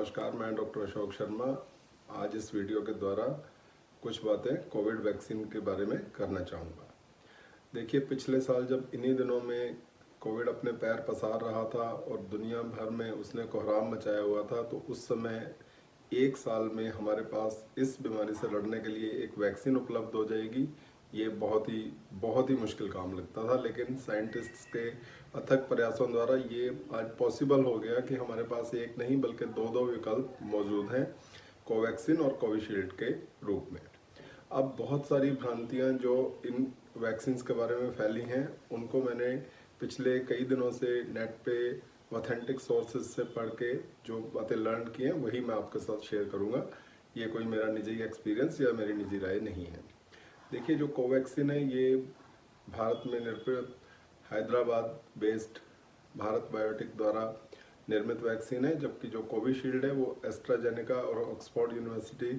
नमस्कार, मैं डॉक्टर अशोक शर्मा। आज इस वीडियो के द्वारा कुछ बातें कोविड वैक्सीन के बारे में करना चाहूँगा। देखिए, पिछले साल जब इन्हीं दिनों में कोविड अपने पैर पसार रहा था और दुनिया भर में उसने कोहराम मचाया हुआ था, तो उस समय एक साल में हमारे पास इस बीमारी से लड़ने के लिए एक वैक्सीन उपलब्ध हो जाएगी, ये बहुत ही मुश्किल काम लगता था। लेकिन साइंटिस्ट्स के अथक प्रयासों द्वारा ये आज पॉसिबल हो गया कि हमारे पास एक नहीं बल्कि दो विकल्प मौजूद हैं, कोवैक्सीन और कोविशील्ड के रूप में। अब बहुत सारी भ्रांतियां जो इन वैक्सीन्स के बारे में फैली हैं, उनको मैंने पिछले कई दिनों से नेट पे ऑथेंटिक सोर्सेज से पढ़ के जो बातें लर्न की हैं वही मैं आपके साथ शेयर करूंगा। ये कोई मेरा निजी एक्सपीरियंस या मेरी निजी राय नहीं है। देखिए, जो कोवैक्सीन है ये भारत में निर्मित हैदराबाद बेस्ड भारत बायोटेक द्वारा निर्मित वैक्सीन है, जबकि जो कोविशील्ड है वो एस्ट्राजेनेका और ऑक्सफोर्ड यूनिवर्सिटी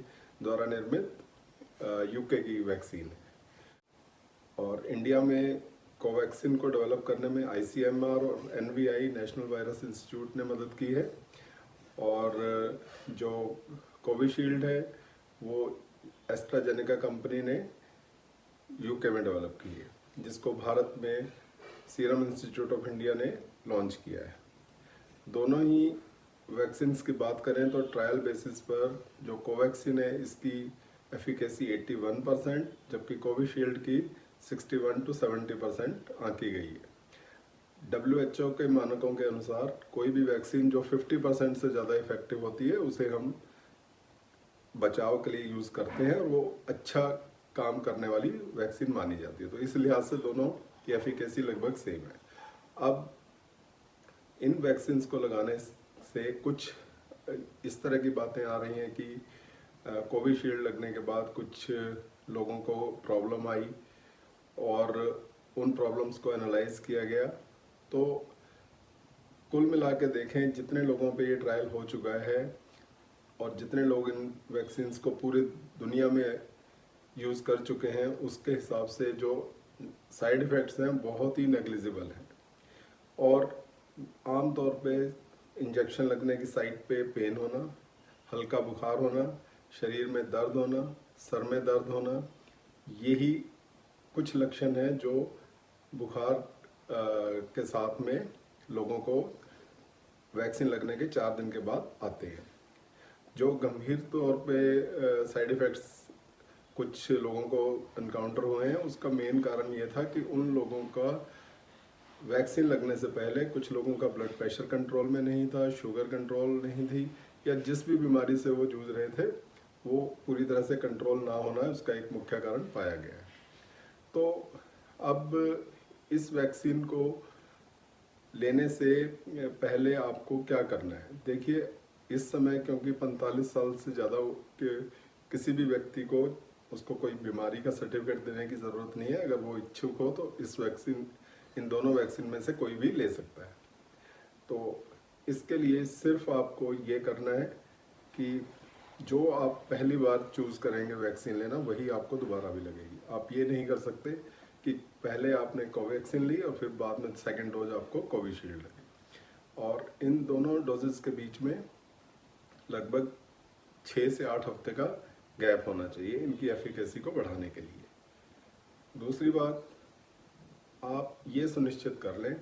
द्वारा निर्मित यूके की वैक्सीन है। और इंडिया में कोवैक्सीन को डेवलप करने में ICMR और NVI नेशनल वायरस इंस्टीट्यूट ने मदद की है। और जो कोविशील्ड है वो एस्ट्राजेनेका कंपनी ने यूके में डेवलप की है, जिसको भारत में सीरम इंस्टीट्यूट ऑफ इंडिया ने लॉन्च किया है। दोनों ही वैक्सीन्स की बात करें तो ट्रायल बेसिस पर जो कोवैक्सीन है इसकी एफिकेसी 81%, जबकि कोविशील्ड की 61 to 70% आंकी गई है। WHO के मानकों के अनुसार कोई भी वैक्सीन जो 50% से ज़्यादा इफेक्टिव होती है उसे हम बचाव के लिए यूज़ करते हैं और वो अच्छा काम करने वाली वैक्सीन मानी जाती है। तो इस लिहाज से दोनों की एफिकेसी लगभग सेम है। अब इन वैक्सीन्स को लगाने से कुछ इस तरह की बातें आ रही हैं कि कोविशील्ड लगने के बाद कुछ लोगों को प्रॉब्लम आई और उन प्रॉब्लम्स को एनालाइज किया गया। तो कुल मिला के देखें, जितने लोगों पे ये ट्रायल हो चुका है और जितने लोग इन वैक्सीन्स को पूरी दुनिया में यूज़ कर चुके हैं, उसके हिसाब से जो साइड इफ़ेक्ट्स हैं बहुत ही नेग्लिजिबल हैं। और आम तौर पे इंजेक्शन लगने की साइट पे पेन होना, हल्का बुखार होना, शरीर में दर्द होना, सर में दर्द होना, यही कुछ लक्षण हैं जो बुखार के साथ में लोगों को वैक्सीन लगने के 4 दिन के बाद आते हैं। जो गंभीर तौर पे साइड इफ़ेक्ट्स कुछ लोगों को इनकाउंटर हुए हैं, उसका मेन कारण ये था कि उन लोगों का वैक्सीन लगने से पहले कुछ लोगों का ब्लड प्रेशर कंट्रोल में नहीं था, शुगर कंट्रोल नहीं थी, या जिस भी बीमारी से वो जूझ रहे थे वो पूरी तरह से कंट्रोल ना होना उसका एक मुख्य कारण पाया गया है। तो अब इस वैक्सीन को लेने से पहले आपको क्या करना है? देखिए, इस समय क्योंकि 45 साल से ज़्यादा के किसी भी व्यक्ति को उसको कोई बीमारी का सर्टिफिकेट देने की ज़रूरत नहीं है। अगर वो इच्छुक हो तो इन दोनों वैक्सीन में से कोई भी ले सकता है। तो इसके लिए सिर्फ आपको ये करना है कि जो आप पहली बार चूज़ करेंगे वैक्सीन लेना, वही आपको दोबारा भी लगेगी। आप ये नहीं कर सकते कि पहले आपने कोवैक्सीन ली और फिर बाद में सेकेंड डोज आपको कोविशील्ड लगी। और इन दोनों डोजेस के बीच में लगभग 6 से 8 हफ्ते का गैप होना चाहिए इनकी एफिकेसी को बढ़ाने के लिए। दूसरी बात, आप ये सुनिश्चित कर लें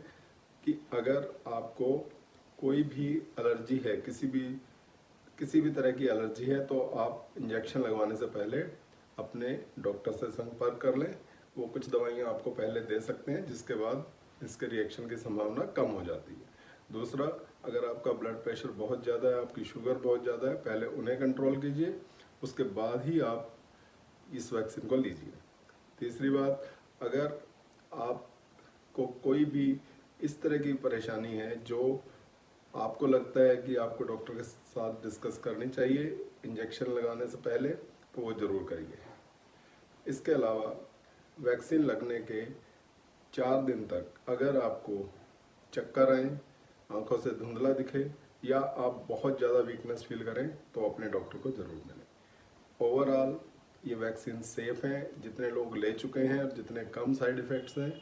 कि अगर आपको कोई भी एलर्जी है, किसी भी तरह की एलर्जी है, तो आप इंजेक्शन लगवाने से पहले अपने डॉक्टर से संपर्क कर लें। वो कुछ दवाइयाँ आपको पहले दे सकते हैं, जिसके बाद इसके रिएक्शन की संभावना कम हो जाती है। दूसरा, अगर आपका ब्लड प्रेशर बहुत ज़्यादा है, आपकी शुगर बहुत ज़्यादा है, पहले उन्हें कंट्रोल कीजिए, उसके बाद ही आप इस वैक्सीन को लीजिए। तीसरी बात, अगर आपको कोई भी इस तरह की परेशानी है जो आपको लगता है कि आपको डॉक्टर के साथ डिस्कस करनी चाहिए इंजेक्शन लगाने से पहले, तो वो ज़रूर करिए। इसके अलावा वैक्सीन लगने के 4 दिन तक अगर आपको चक्कर आए, आंखों से धुंधला दिखे या आप बहुत ज़्यादा वीकनेस फील करें, तो अपने डॉक्टर को ज़रूर मिलें। ओवरऑल ये वैक्सीन सेफ़ हैं। जितने लोग ले चुके हैं और जितने कम साइड इफ़ेक्ट्स हैं,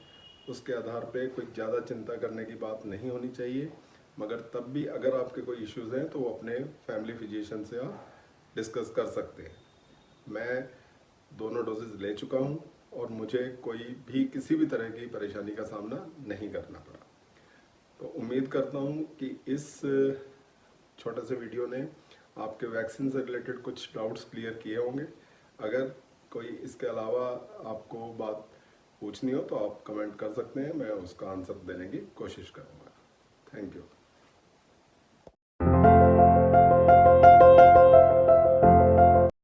उसके आधार पे कोई ज़्यादा चिंता करने की बात नहीं होनी चाहिए। मगर तब भी अगर आपके कोई इश्यूज़ हैं तो वो अपने फैमिली फिजिशियन से आप डिस्कस कर सकते हैं। मैं दोनों डोजेज ले चुका हूँ और मुझे कोई भी किसी भी तरह की परेशानी का सामना नहीं करना पड़ा। तो उम्मीद करता हूँ कि इस छोटे से वीडियो ने आपके वैक्सीन से रिलेटेड कुछ डाउट्स क्लियर किए होंगे। अगर कोई इसके अलावा आपको बात पूछनी हो तो आप कमेंट कर सकते हैं, मैं उसका आंसर देने की कोशिश करूँगा। Thank you.